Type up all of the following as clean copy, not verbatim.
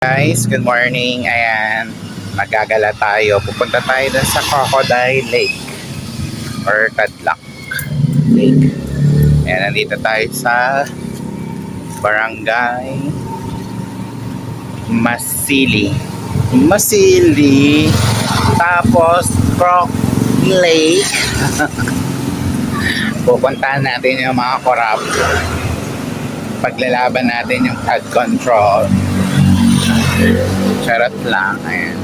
Guys, good morning. Ayan, magagala tayo. Pupunta tayo dun sa Crocodile Lake or Tadlac Lake. Ayan, nandito tayo sa Barangay Masili. Tapos Croc Lake. Pupuntahan natin yung mga korap. Paglalaban natin yung flood control. Charot lang. Ayan.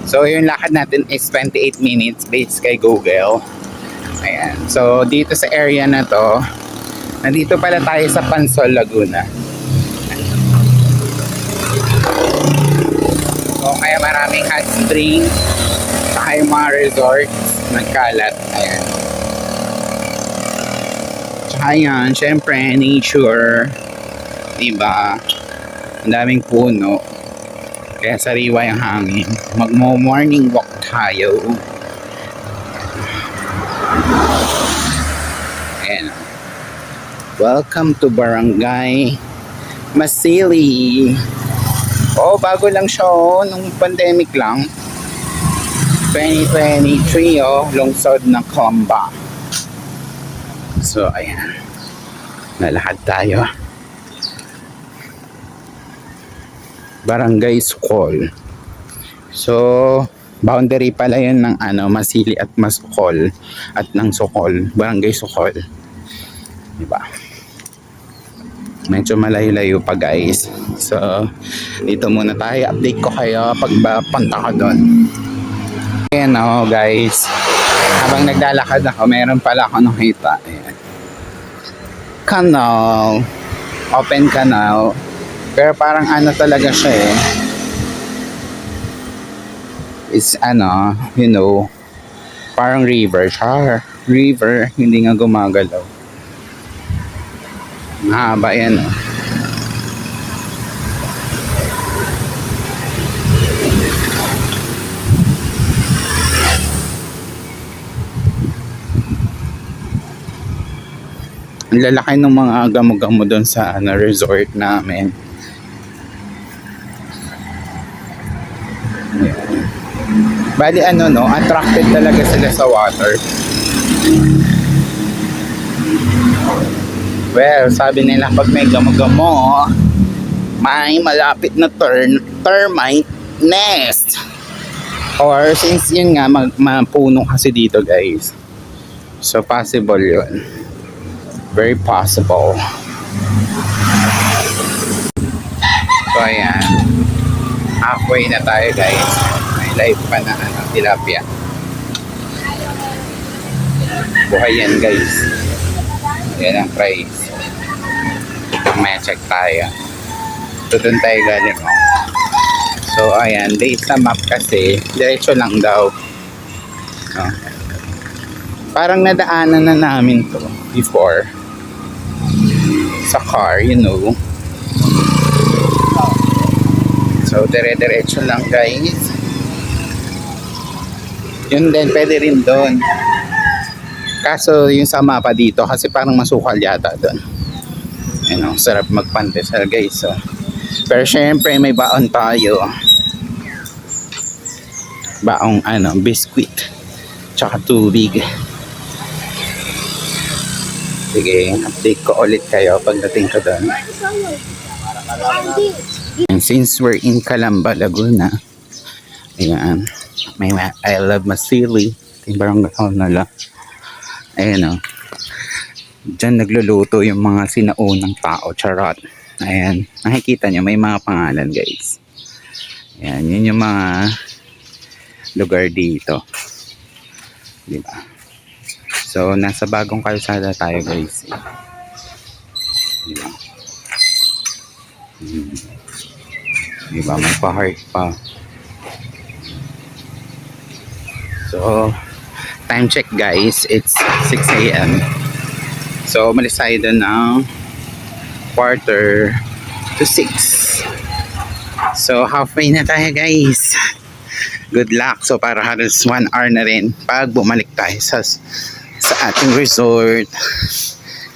So yung lakad natin is 28 minutes based kay Google. Ayan. So dito sa area na to, nandito pala tayo sa Pansol, Laguna. So kaya maraming hot spring, saka yung mga resorts nagkalat. Ayan. Tsaka yan, syempre nature, diba? Ang daming puno. Kaya sariwa yung hangin. Magmo-morning walk tayo. Ayan. Welcome to Barangay Masili. Oh, bago lang siya nung pandemic lang. 2023 lungsod ng Kamba. So, ayan. Nalakad tayo. Barangay Sukol. So, boundary pala yun ng Masili at Masukol at ng Sukol. Barangay Sukol. Diba? Medyo malayo-layo pa guys. So, dito muna tayo. Update ko kayo pag punta ko doon. Ayan guys. Habang naglalakad ako, meron pala ako nakita. Ayan. Canal. Open canal. Pero parang talaga siya It's parang river siya. River, hindi nga gumagalaw. Mahaba yan Ang lalaki ng mga gamo-gamo doon sa resort namin. Bali attracted talaga sila sa water. Well, sabi nila pag may gamo-gamo, may malapit na termite nest. Or since yun nga, mapuno kasi dito guys. So possible yun. Very possible. So ayan. Halfway na tayo guys. Live pa na tilapia. Buhay yan guys. Yan ang price. May check tayo. So doon tayo galing So ayan, based sa map kasi diretso lang daw. Parang nadaanan na namin to before sa car, So dire-diretso lang guys. Yun din, pwede rin doon. Kaso yung sa mapa dito, kasi parang masukal yata doon. Sarap magpandesal guys. So. Pero syempre may baon tayo. Baong biscuit. Tsaka tubig. Sige, update ko ulit kayo pagdating ko doon. And since we're in Calamba, Laguna, ayan. May I Love Masili. Yung barangay nila. Ayan Diyan nagluluto yung mga sinaunang tao. Charot. Ayan. Nakikita nyo, may mga pangalan guys. Ayan. Yun yung mga lugar dito. Diba? So, nasa bagong kalsada tayo guys. Diba? Diba? May pa-heart pa. So, time check guys, it's 6 AM. So, umalis tayo doon ng 5:45. So, halfway na tayo guys. Good luck. So, para halos 1 hour na rin pag bumalik tayo sa ating resort.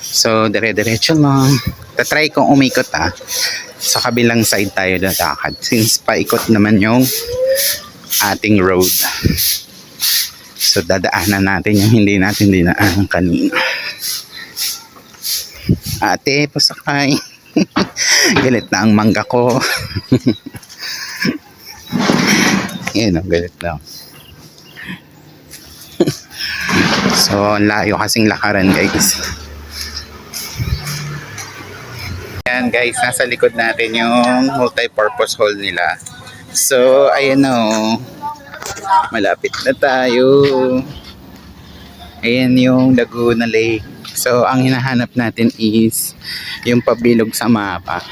So, dire-diretso lang. Tatry kong umikot Sa kabilang side tayo dadakad. Since paikot naman yung ating road. So dadaanan natin yung hindi natin dinaanan kanina. Ate, pasakay. Galit na ang mangga ko. Yan o, galit na. So, layo kasing lakaran guys. Yan guys, nasa likod natin yung multi-purpose hall nila. So, ayan o. Malapit na tayo. Ayan yung Laguna Lake. So, ang hinahanap natin is yung pabilog sa mapa.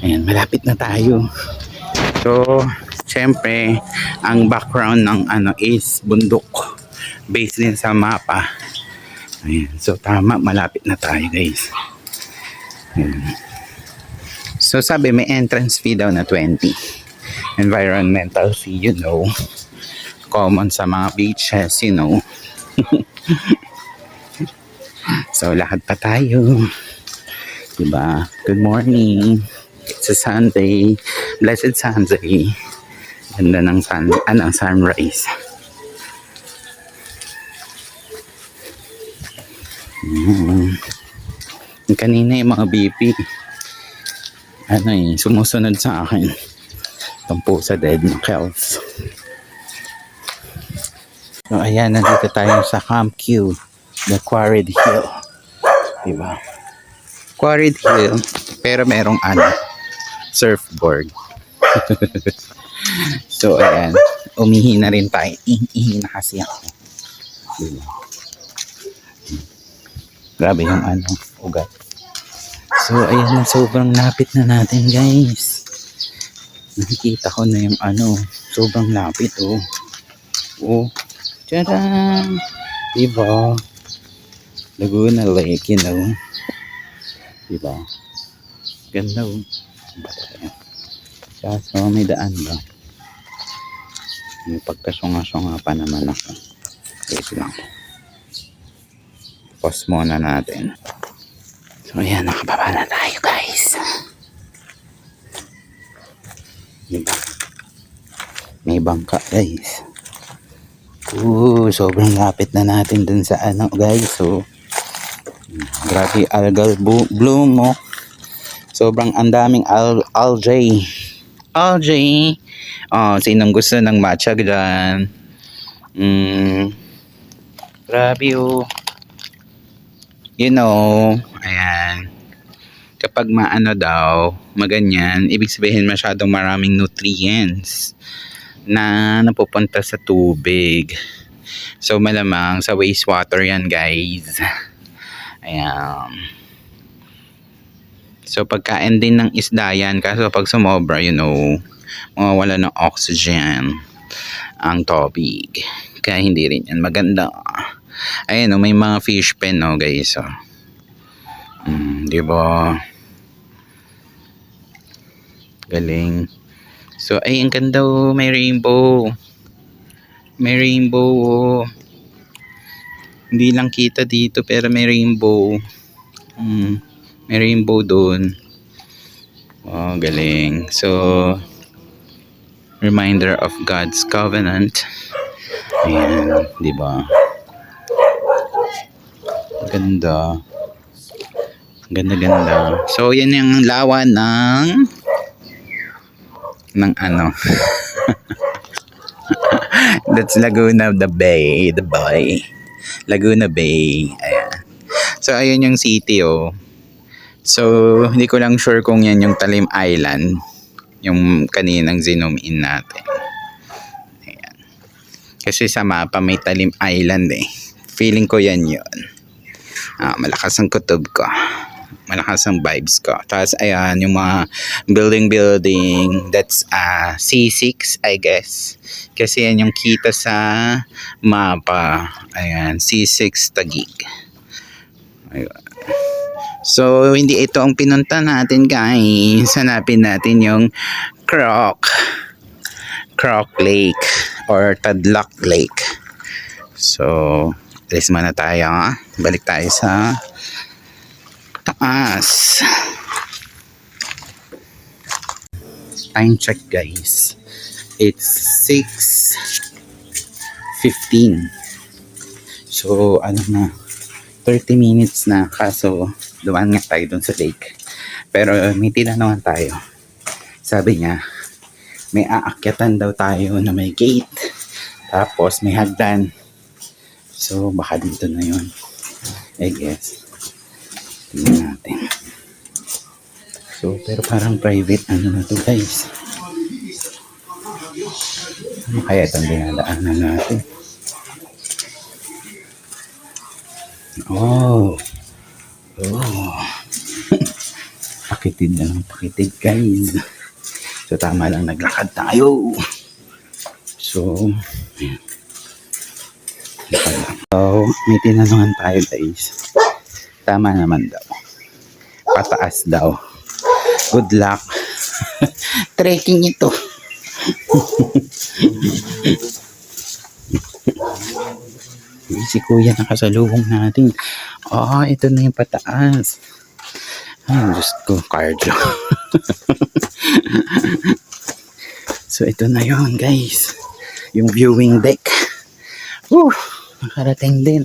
Ayan, malapit na tayo. So, syempre, ang background ng is bundok. Based din sa mapa. Ayan, so tama, malapit na tayo guys. Ayan. So, sabi may entrance fee daw na 20. Environmental fee, you know. Common sa mga beaches, you know. So, lakad pa tayo. Diba? Good morning. It's a Sunday. Blessed Sunday. Ganda ng sunrise. Kanina yung mga BP. Sumusunod sa akin. Tampo sa dead ng health. So, ayan, nandito tayo sa Camp Q. The Quarried Hill. Diba? Quarried Hill, pero merong surfboard. So, ayan. Umihi na rin tayo. Ihi na kasi ako. Diba? Grabe yung ugat. So, ayan na. Sobrang lapit na natin, guys. Nakikita ko na yung sobrang lapit, oh. Oh. Tadaan! Diba? Laguna Lake, you know. Diba? Ganda, oh. So, may daan ba? May pagkasunga-sunga pa naman ako. Wait lang. Pause muna natin. So, ayan. Nakababa na tayo, guys. Diba? May bangka, guys. Sobrang lapit na natin dun sa guys. So, grabe algal bloom mo. Sobrang andaming algae. Algae. Oh, sinong gusto ng matcha dyan? Grabe oh. You know, ayan. Kapag daw, maganyan, ibig sabihin masyadong maraming nutrients na napupunta sa tubig. So, malamang sa wastewater yan, guys. Ayan. So, pagkain din ng isda yan. Kaso pag sumobra, you know, mawawala ng oxygen ang tubig. Kaya hindi rin yan maganda. Ayan, may mga fish pen, no, guys. Oh. Diba? Galing. So, ay, ang ganda, oh. May rainbow. May rainbow, oh. Hindi lang kita dito, pero may rainbow. May rainbow doon. Oh, galing. So, reminder of God's covenant. Ayan, di ba? Ganda. Ganda-ganda. So, yan yung lawa ng That's Laguna the Bay. The Bay. Laguna Bay. Ayan. So, ayun yung city, oh. So, hindi ko lang sure kung yan yung Talim Island. Yung kaninang zoom in natin. Ayan. Kasi sa mapa may Talim Island, eh. Feeling ko yan yun. Malakas ang kutob ko. Malakas ang vibes ko. Tapos, ayan, yung mga building. That's C6, I guess. Kasi yan yung kita sa mapa. Ayan, C6 Taguig. Ayan. So, hindi ito ang pinunta natin, guys. Hanapin natin yung Croc Lake or Tadlock Lake. So, alis muna tayo. Balik tayo sa taas. time check guys. It's 6:15. So ano na, 30 minutes na, kaso dumaan nga tayo dun sa lake. Pero may tinanungan tayo. Sabi niya, may aakyatan daw tayo na may gate. Tapos may hagdan. So baka dito na yun. I guess. Tingnan natin. So pero parang private ano na to guys. Ano kaya itong dinadaanan natin? Oh. Oh. Pakitid na lang, pakitid guys. So tama lang, naglakad tayo. So, ayan. So, may tinanungan tayo guys. Tama naman daw. Pataas daw. Good luck. Trekking ito. Si kuya nakasalubong natin. Ito na yung pataas. Ay, Diyos ko, cardio. So, ito na yun, guys. Yung viewing deck. Nakarating din.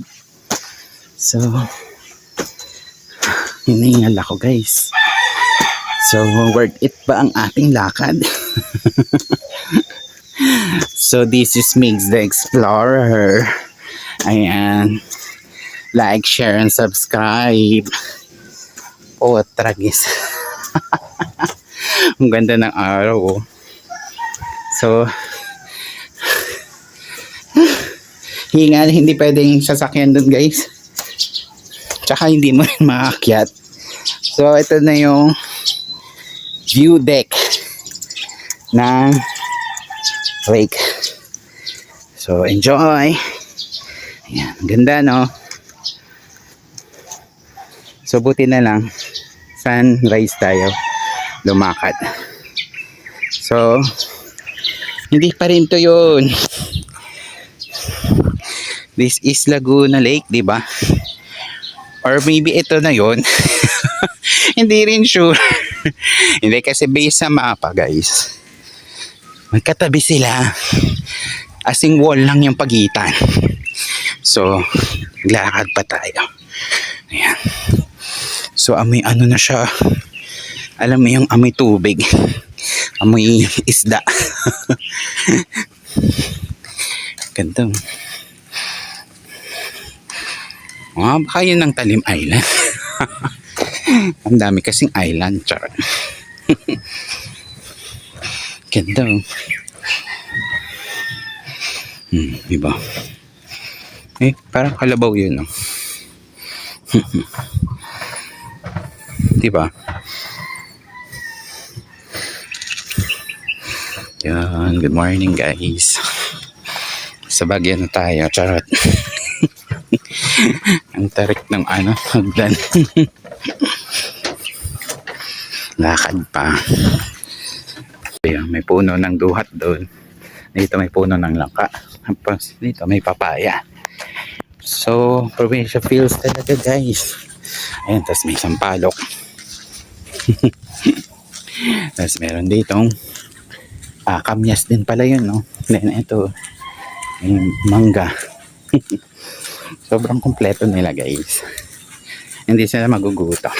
So, hiningal ako, guys. So, worth it ba ang ating lakad? So, this is Migs the Explorer. Ayan. Like, share, and subscribe. Tragis. Ang ganda ng araw. So, hingal, hindi pwedeng sasakyan dun guys. Tsaka hindi mo rin makaakyat. So, ito na yung view deck ng lake. So, enjoy. Ayan, ganda no? So, buti na lang sunrise tayo lumakad. So, hindi pa rin to yun. This is Laguna Lake, di ba? Or maybe ito na yun. Hindi rin sure. Hindi kasi based sa mapa, guys. Magkatabi sila. Asing wall lang yung pagitan. So, naglalakad pa tayo. Ayan. So, amoy ano na siya. Alam mo yung amoy tubig. Amoy isda. Ganda. Baka yun ng Talim Island. Ang dami kasing island. Charot. Ganda. Diba? Parang kalabaw yun. Diba? Yan. Good morning guys. Sa Baguio na tayo. Charot. Ang tarik ng hagdan. Lakad pa. Ayan, may puno ng duhat doon. Dito may puno ng langka. Tapos dito may papaya. So, provincial feels talaga guys. Ayan, tapos may sampalok. Tapos meron ditong kamyas din pala yun, no? Then ito, yung mangga. Sobrang kompleto nila guys. Hindi sila magugutom.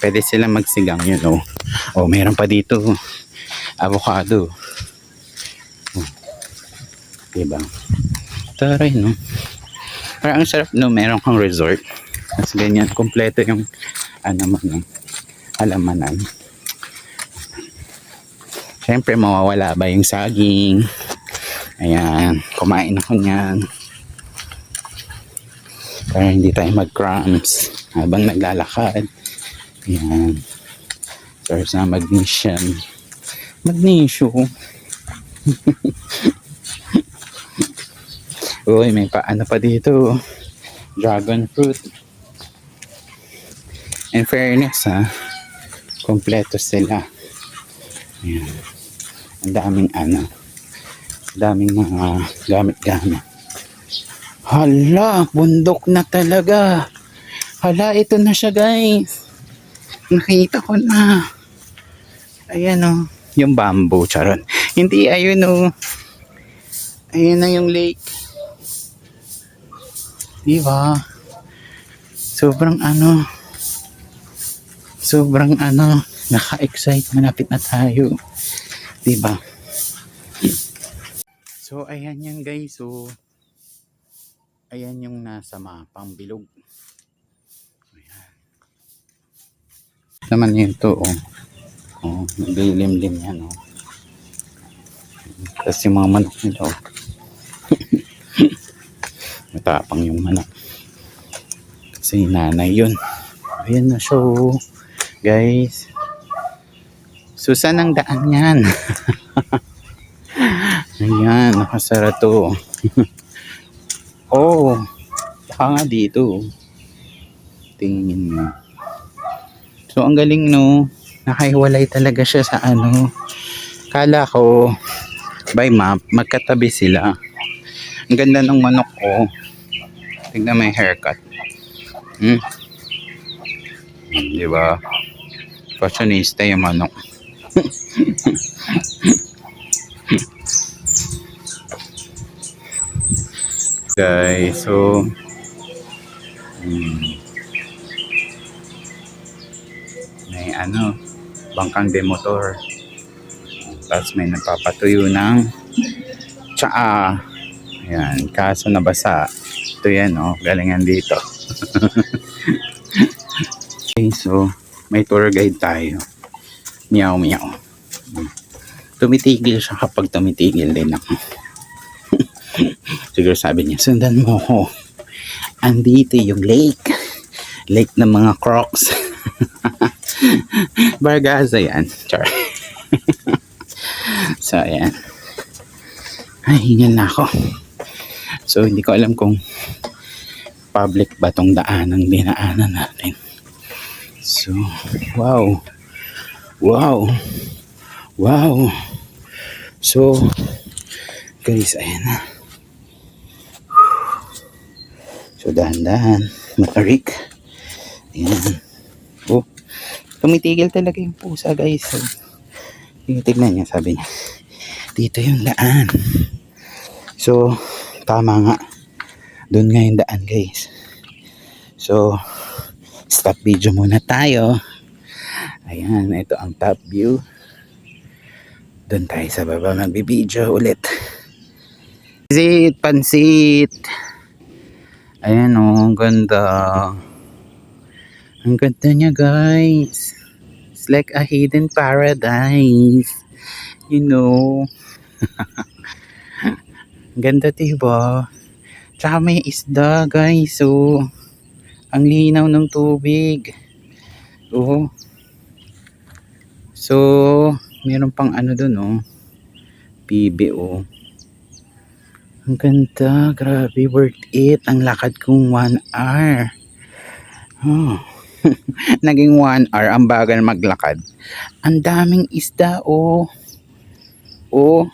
Pwede sila magsigang yun, no? Meron pa dito avocado. Diba? Taray, no? Parang ang sarap, no? Meron kang resort. Tapos ganyan, kompleto yung alamanan. Siyempre, mawawala ba yung saging? Ayan, kumain ako niyan. Para hindi tayo mag-cramps habang naglalakad. Ayan. Source na magnesium. Magnesium. Uy, may paano pa dito. Dragon fruit. In fairness, kompleto sila. Ayan. Ang daming mga gamit-gamit. Hala, bundok na talaga. Hala, ito na siya guys. Nakita ko na. Ayan o, yung bamboo, charon. Hindi, ayun o. Ayan na yung lake. Diba? Sobrang naka-excite. Malapit na tayo. Diba? So, ayan yan guys. So, ayan yung nasa mapang bilog. Ayan. Naman yun to, oh. Oh, naglilimlim yan, oh. Tapos yung mga manok nila, oh. Matapang yung manok. Kasi nanay yun. Ayan na siya, oh. Guys. So, saan ang daan yan? Ayan, nakasara to. Oh, baka nga dito. Tingin mo. So, ang galing, no? Nakahiwalay talaga siya sa ano. Kala ko, by map, magkatabi sila. Ang ganda ng manok ko. Tignan may haircut. Diba? Fashionista yung manok. Guys, so may bangkang demotor. Tapos may nagpapatuyo ng tsaa. Ayan, kaso nabasa. Ito yan, oh, galingan dito. Okay, so may tour guide tayo. Meow meow. Tumitigil siya kapag tumitigil din ako. Siguro sabi niya, sundan mo ko. Andito yung lake. Lake ng mga crocs. Bargaza yan. Char. So, ayan. Ay, hingal na ako. So, hindi ko alam kung public ba tong daanan dinaanan natin. So, wow. Wow. Wow. So, guys, ayan na. So, dahan-dahan. Matarik. Ayan. Oh, tumitigil talaga yung pusa, guys. So, tignan niya, sabi niya. Dito yung daan. So, tama nga. Doon nga yung daan, guys. So, stop video muna tayo. Ayan, ito ang top view. Doon tayo sa baba magbibideo ulit. Pansit. Ayan o, ang ganda. Ang ganda niya, guys. It's like a hidden paradise. You know. Ang ganda, diba? Tsaka may isda, guys. So, ang linaw ng tubig. Oh. So, meron pang dun, oh. PB, oh. Ang ganda, grabe, worth it. Ang lakad kong 1 hour. Oh. Naging 1 hour, ang bagal maglakad. Ang daming isda, oh. Oh.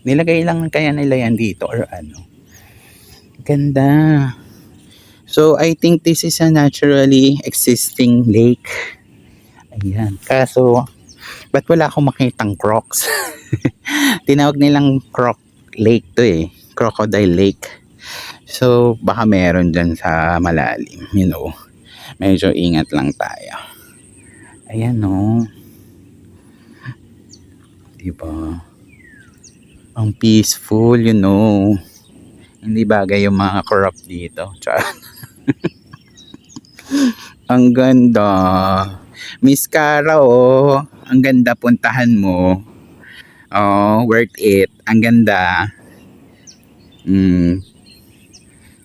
Nilagay lang kaya nila yan dito or ano. Ganda. So, I think this is a naturally existing lake. Ayan. Kaso, ba't wala akong makitang crocs? Tinawag nilang croc lake to eh. Crocodile lake. So, baka meron dyan sa malalim. You know. Medyo ingat lang tayo. Ayan, no. Diba? Ang peaceful, you know. Hindi bagay yung mga corrupt dito. Ang ganda. Miss Cara, oh. Ang ganda, puntahan mo. Oh, worth it. Ang ganda.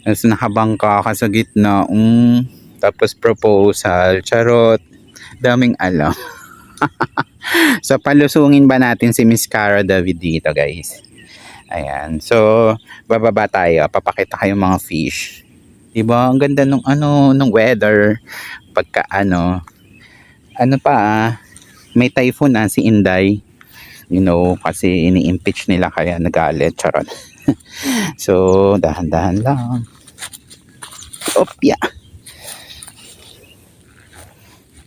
Tapos nakabangka ka sa gitna. Tapos proposal. Charot. Daming alam. So, palusungin ba natin si Miss Cara David dito, guys? Ayan. So, bababa tayo. Papakita kayong mga fish. Diba? Ang ganda nung weather. Pagka may typhoon na si Inday. You know, kasi ini-impeach nila kaya nagalit. Charot. So, dahan-dahan lang. Opya.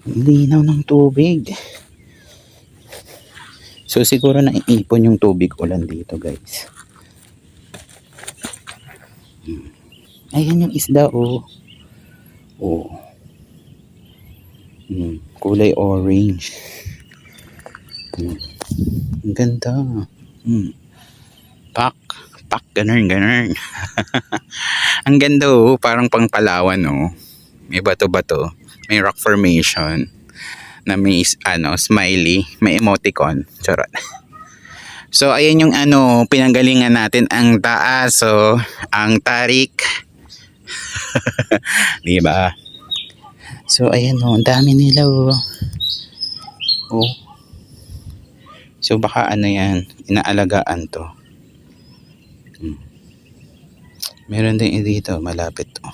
Linaw ng tubig. So siguro naiipon yung tubig ulan dito guys. Ayan yung isda oh. Oh. Kulay orange. Ang ganda. Pak. Pak. Ganun. Ang ganda oh. Parang pang Palawan oh. May bato-bato. May rock formation. Na may smiley. May emoticon. Charot. So ayan yung pinanggalingan natin ang taas. So ang tarik. Diba? So ayan oh. Ang dami nila oh. Oh. So baka yan, inaalagaan to. Meron din dito, malapit to.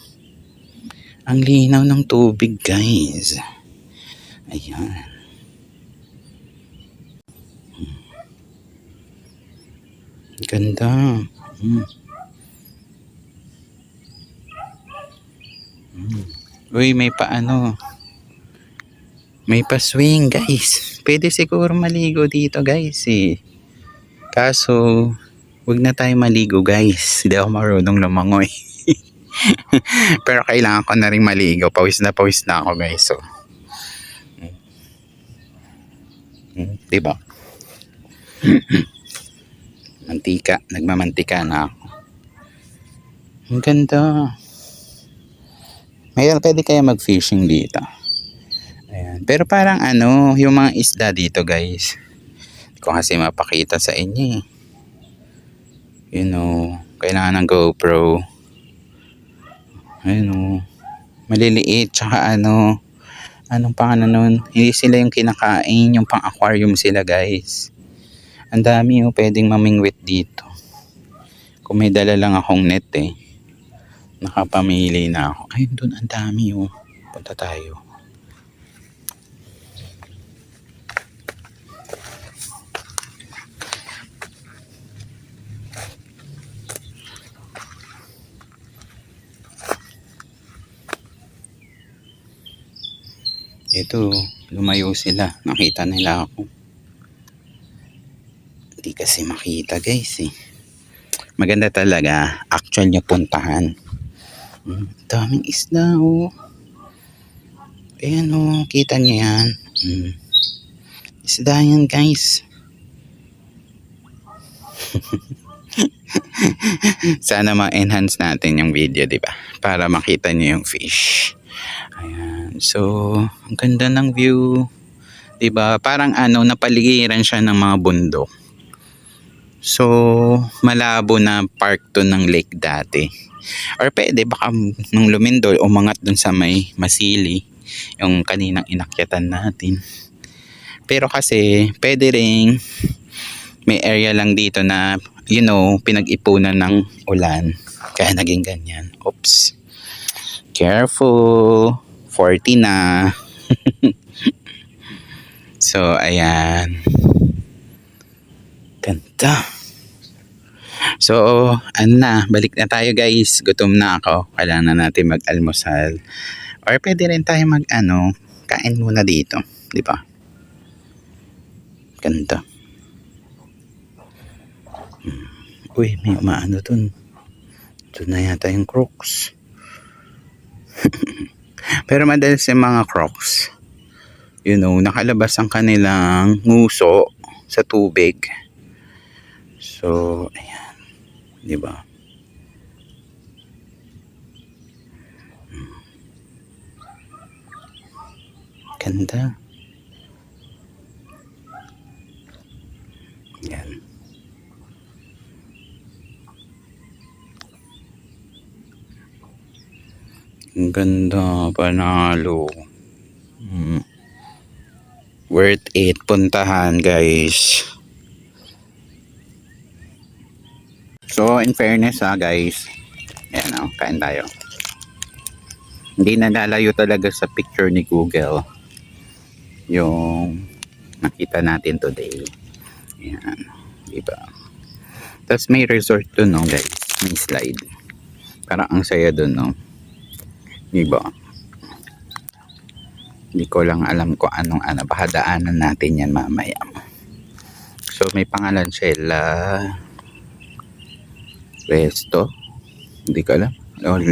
Ang linaw ng tubig guys. Ayan. Ganda. Uy, may may pa-swing guys. Pwede siguro maligo dito guys eh. Kaso, wag na tayo maligo guys. Hindi ako marunong lumangoy. Pero kailangan ko na rin maligo. Pawis na ako guys. So, diba? Mantika. Nagmamantika na ako. Ang ganda. Pwede kaya mag-fishing dito. Ayan. Pero parang yung mga isda dito guys. Hindi ko kasi mapakita sa inyo eh. Kailangan ng GoPro. Maliliit. Tsaka anong pangalan nun? Hindi sila yung kinakain. Yung pang-aquarium sila guys. Ang dami pwedeng mamingwit dito. Kung may dala lang akong net eh. Nakapamili na ako. Ayun dun, ang dami Punta tayo. Ito, lumayo sila. Nakita nila ako. Hindi kasi makita guys eh. Maganda talaga. Actual nyo puntahan. Daming isda oh. Ayan oh. Kita nyo yan. Isda yan guys. Sana ma-enhance natin yung video, diba? Para makita nyo yung fish. Ayan. So, ang ganda ng view. Diba? Parang napaligiran siya ng mga bundok. So, malabo na park to ng lake dati. Or pwede, baka nung lumindol, umangat dun sa may Masili. Yung kaninang inakyatan natin. Pero kasi, pwede rin may area lang dito na pinag-ipunan ng ulan. Kaya naging ganyan. Oops. Careful. 40 na. So, ayan. Ganda. So, balik na tayo guys. Gutom na ako. Kailangan na natin mag-almusal. Or pwede rin tayo kain muna dito. Di ba? Ganda. Uy, may umaano dun. Doon na yata yung crocs. Pero madalas yung mga crocs, nakalabas ang kanilang nguso sa tubig. So, ayan. Diba? Ganda. Ayan. Ang ganda, panalo. Worth it, puntahan guys. So in fairness guys, ayan kain tayo. Hindi nalalayo talaga sa picture ni Google yung nakita natin today. Ayan, diba? Tapos may resort dun guys, may slide. Parang ang saya dun diba? Hindi ko lang alam kung anong baka daanan natin yan mamaya. So may pangalan siya Resto. Hindi ko alam. O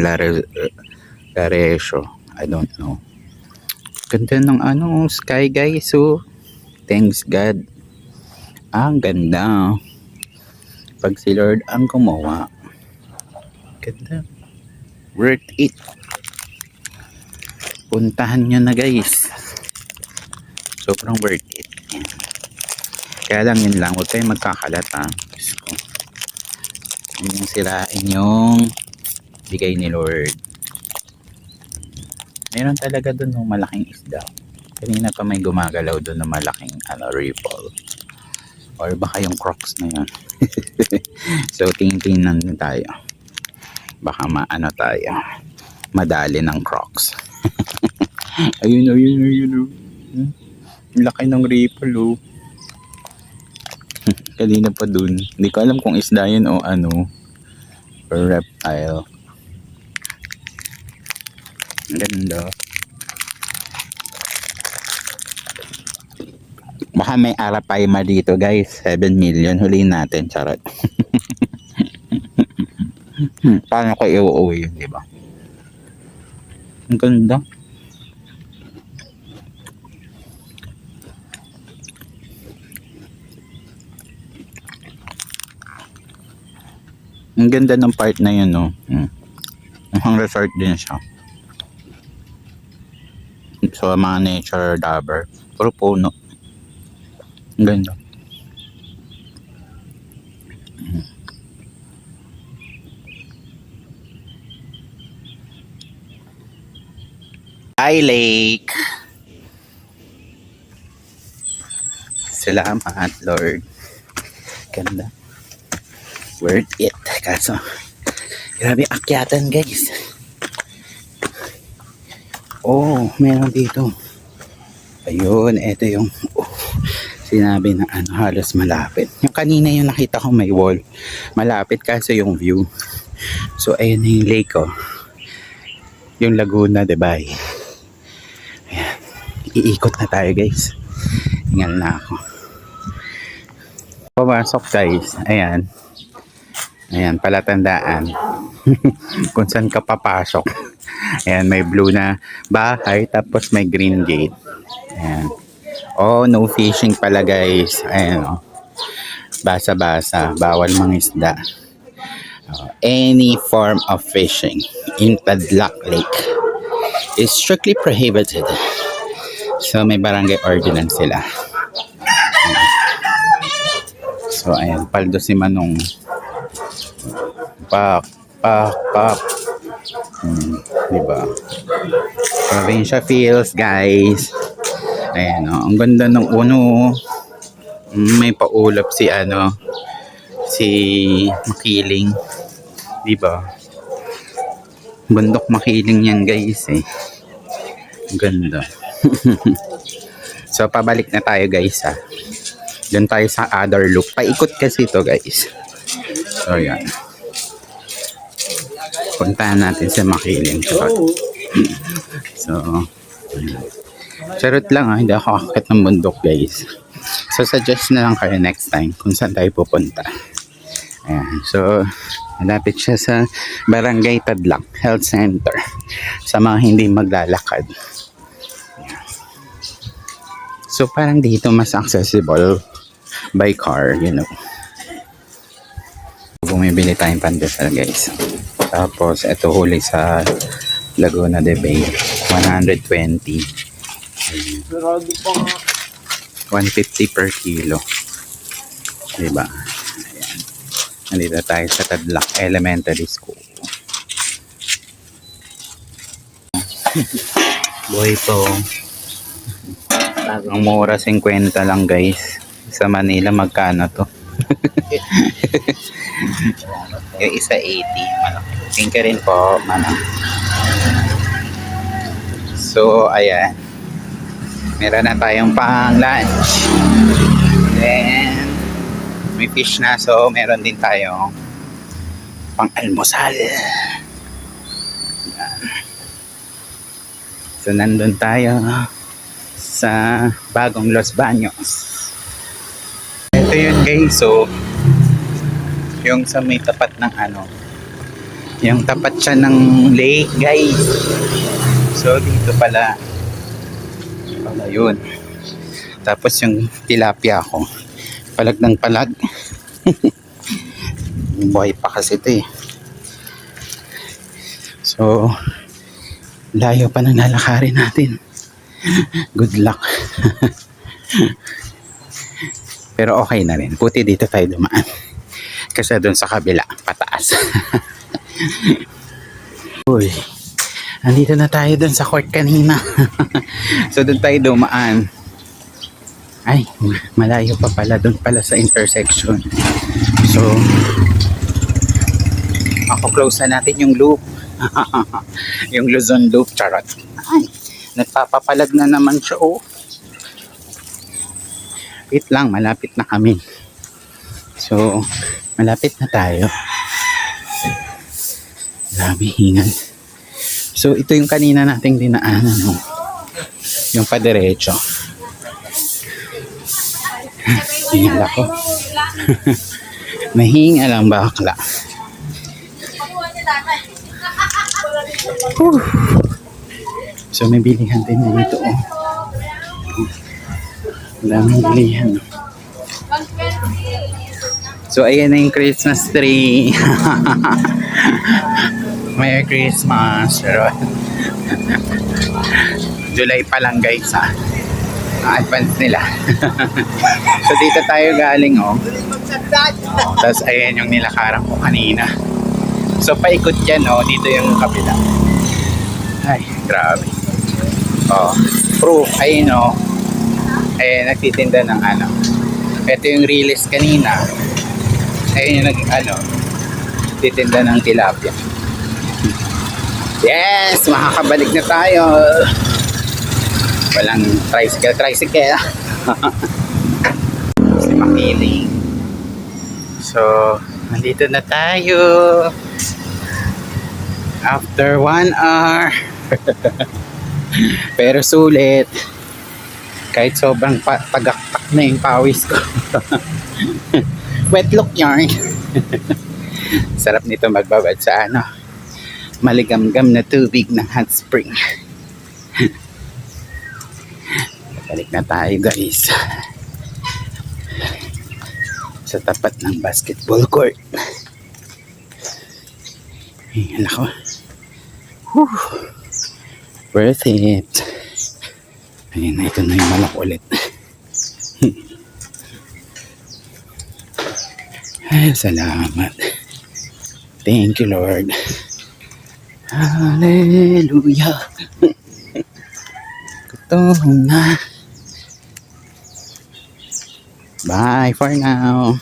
Laresio. I don't know. Ganda ng sky guys. So thanks God. Ang ganda. Pag si Lord ang gumawa. Ganda. Worth it. Puntahan nyo na guys. Sobrang worth it. Yan. Kaya lang yun lang. Huwag kayong magkakalat ha. Diyos ko. Yun yung sirain yung bigay ni Lord. Meron talaga dun ng malaking isda. Kanina pa may gumagalaw dun ng malaking ripple. Or baka yung crocs na yun. So tingin-tingnan tayo. Baka tayo. Madali ng crocs. ayun. Laki ng ripple oh. Kanina pa dun. Hindi ko alam kung isda yun o or reptile. Ganda. Baka may arapaima dito guys. 7 million. Huliin natin. Charot. Paano ko iuuwi yun, diba? Ang ganda. Ang ganda ng part na yun, no? Ang resort din siya. So, mga nature lover. Puro puno. Ang ganda. Hi, Lake. Salamat, Lord. Ganda. Worth it. Kaso, grabe akyatan, guys. Oh, meron dito. Ayun, ito yung sinabi na halos malapit. Yung kanina yung nakita ko may wall. Malapit kasi yung view. So, ayun na yung lake, oh. Yung Laguna de Bay. Ayan. Iikot na tayo, guys. Hingal na ako. Pumasok, guys. Ayan. Ayan, palatandaan. Kung saan ka papasok. Ayan, may blue na bahay, tapos may green gate. Ayan. Oh, no fishing pala, guys. Ayan, oh. Basa-basa. Bawal mangisda. Any form of fishing in Tadlac Lake is strictly prohibited. So, may barangay ordinance sila. So, ayan. Paldo si Manong. Pak. Diba? Provincia feels, guys. Ayan, oh. Ang ganda ng uno. May paulap si Makiling. Diba? Bundok Makiling yan, guys, eh. Ang ganda. So, pabalik na tayo, guys, ha. Doon tayo sa other loop. Paikot kasi ito, guys. So, yan. Puntahan natin sa Makiling. So, charot lang, ha. Hindi ako akit ng bundok, guys. So, suggest na lang kayo next time kung saan tayo pupunta. Ayan. So, malapit siya sa Barangay Tadlac Health Center. Sa mga hindi maglalakad. Ayan. So, parang dito mas accessible by car, you know. Bumibili tayong pandesal, guys. Tapos, ito huli sa Laguna de Bay. 120. 150 per kilo. Diba? Ayan. Nandito tayo sa Tadlac Elementary School. Buhay to. Ang mura 50 lang, guys. Sa Manila, magkano to? Yung isa 80. Thank you rin po, manang. So, ayan. Meron na tayong pang lunch. Then, may fish na. So, meron din tayong pang almusal. Ayan. So, nandun tayo sa bagong Los Baños. ito yun guys. So, yung sa may tapat ng ano, yung tapat siya ng lake guys. So, dito pala yun. Tapos yung tilapia ko, palag ng palag. Buhay pa kasi ito eh. So, layo pa ng lalakarin natin. Good luck. Pero okay na rin. Buti dito tayo dumaan. Kasi doon sa kabila, pataas. Uy, andito na tayo doon sa court kanina. So doon tayo dumaan. Ay, malayo pa pala. Doon pala sa intersection. So, mako-close na natin yung loop. Yung Luzon loop, charot. Ay, nagpapapalag na naman siya, oh. Wait lang, malapit na kami. So, malapit na tayo. Grabe, hingal. So, ito yung kanina nating dinaanan, no? Yung padiretso. Hingal ako. Mahingal ang bakla. So, may bilihan din dito, oh. Daming bilihan. So, ayan na yung Christmas tree. Merry Christmas. July pa lang guys, ha. Advance nila. So, dito tayo galing, oh. Tapos, ayan yung nilakaran ko kanina. So, paikot yan, oh. Dito yung kabila. Ay, grabe. Oh, proof. Ayun, oh. Ayan, nagtitinda ng ano. Ito yung release kanina. Ayun yung titinda ng tilapia. Yes! Makakabalik na tayo. Walang tricycle. Si Makiling. So, nandito na tayo. After 1 hour. Pero sulit. Kahit sobrang tagaktak na yung pawis ko. Wet look yarn. Sarap nito magbabad sa maligamgam na tubig ng hot spring. Balik na tayo guys. Sa tapat ng basketball court. Ayan ako. Whew. Worth it. Ayan na, ito na yung malak ulit. Ay, salamat. Thank you, Lord. Hallelujah. Gutom na. Bye for now.